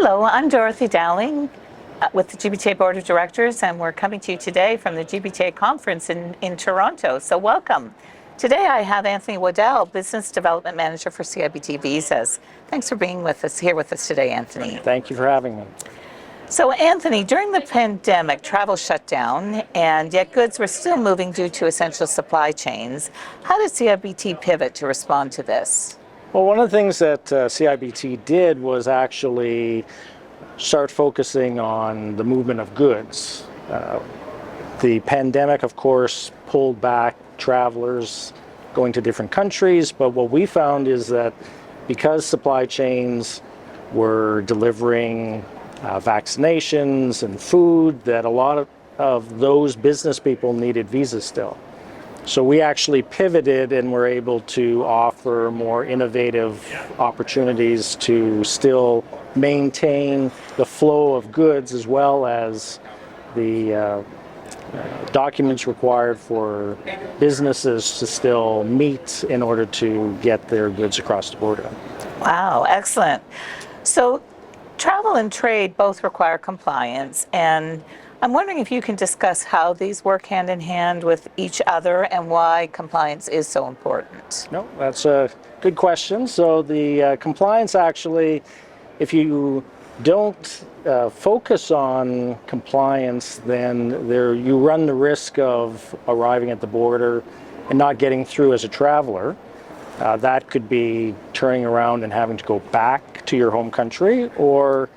Hello, I'm Dorothy Dowling with the GBTA Board of Directors, and we're coming to you today from the GBTA Conference in Toronto, so welcome. Today I have Anthony Wadell, Business Development Manager for CIBTvisas. Thanks for being with us here with us today, Anthony. Thank you for having me. So Anthony, during the pandemic, travel shut down, and yet goods were still moving due to essential supply chains. How did CIBT pivot to respond to this? Well, one of the things that CIBT did was actually start focusing on the movement of goods. The pandemic, of course, pulled back travelers going to different countries, but what we found is that because supply chains were delivering vaccinations and food, that a lot of those business people needed visas still. So we actually pivoted and were able to offer more innovative opportunities to still maintain the flow of goods as well as the documents required for businesses to still meet in order to get their goods across the border. Wow, excellent. So travel and trade both require compliance, and I'm wondering if you can discuss how these work hand in hand with each other and why compliance is so important. No, that's a good question. So the compliance actually, if you don't focus on compliance, then you run the risk of arriving at the border and not getting through as a traveler. That could be turning around and having to go back to your home country, or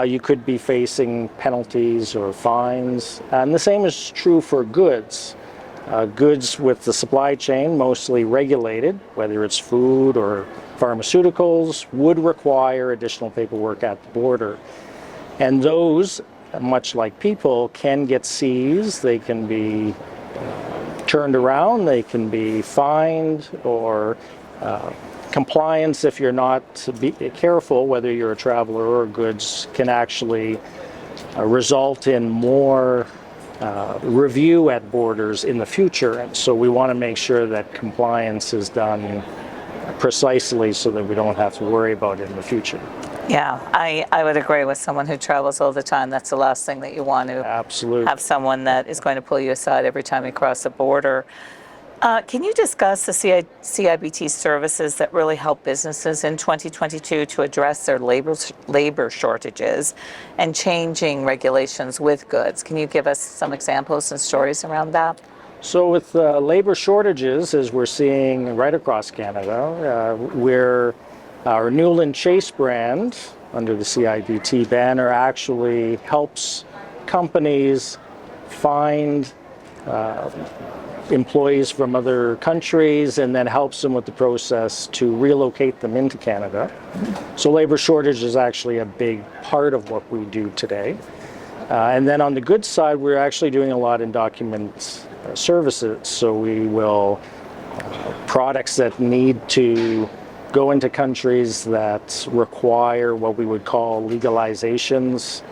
you could be facing penalties or fines. And the same is true for goods. Goods with the supply chain, mostly regulated, whether it's food or pharmaceuticals, would require additional paperwork at the border. And those, much like people, can get seized. They can be turned around, they can be fined, or compliance, if you're not careful, whether you're a traveler or goods, can actually result in more review at borders in the future. And so we want to make sure that compliance is done precisely so that we don't have to worry about it in the future. Yeah, I would agree with someone who travels all the time. That's the last thing that you want to Absolutely. have someone that is going to pull you aside every time you cross the border. Can you discuss the CIBT services that really help businesses in 2022 to address their labor shortages and changing regulations with goods? Can you give us some examples and stories around that? So with labor shortages, as we're seeing right across Canada, our Newland Chase brand under the CIBT banner actually helps companies find employees from other countries and then helps them with the process to relocate them into Canada. So labor shortage is actually a big part of what we do today. And then on the goods side, we're actually doing a lot in document services. So we will, products that need to go into countries that require what we would call legalizations.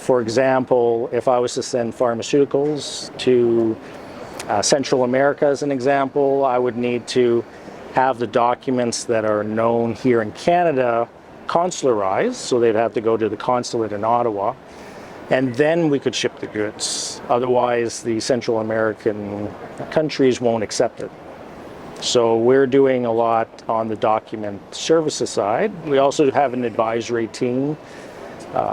For example, if I was to send pharmaceuticals to Central America as an example, I would need to have the documents that are known here in Canada consularized, so they'd have to go to the consulate in Ottawa, and then we could ship the goods. Otherwise, the Central American countries won't accept it. So we're doing a lot on the document services side. We also have an advisory team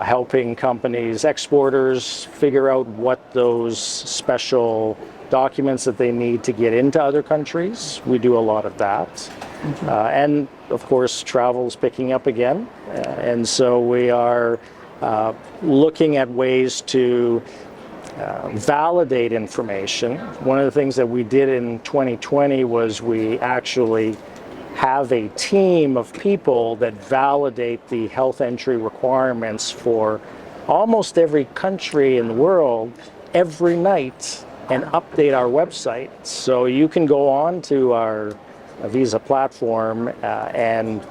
helping companies, exporters, figure out what those special documents that they need to get into other countries. We do a lot of that. And of course, travel's picking up again. And so we are looking at ways to validate information. One of the things that we did in 2020 was we actually have a team of people that validate the health entry requirements for almost every country in the world every night and update our website. So you can go on to our visa platform and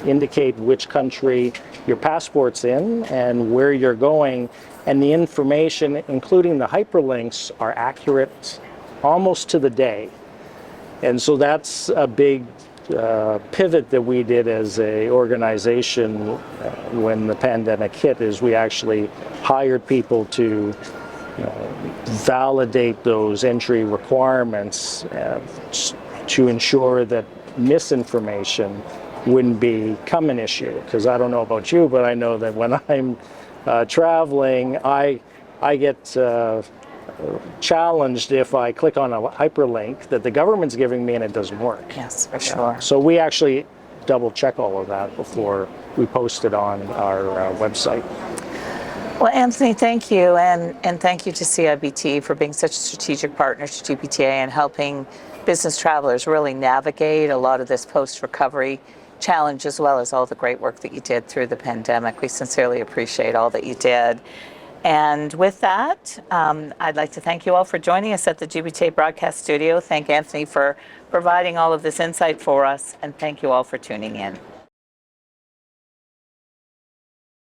indicate which country your passport's in and where you're going, and the information, including the hyperlinks, are accurate almost to the day. And so that's a big pivot that we did as a organization when the pandemic hit is we actually hired people to validate those entry requirements to ensure that misinformation wouldn't become an issue. Because I don't know about you, but I know that when I'm traveling, I get challenged if I click on a hyperlink that the government's giving me and it doesn't work. Yes, for sure. So we actually double check all of that before we post it on our website. Well, Anthony, thank you, and thank you to CIBT for being such a strategic partner to GBTA and helping business travelers really navigate a lot of this post-recovery challenge, as well as all the great work that you did through the pandemic. We sincerely appreciate all that you did. And with that, I'd like to thank you all for joining us at the GBTA broadcast studio. Thank Anthony for providing all of this insight for us, and thank you all for tuning in.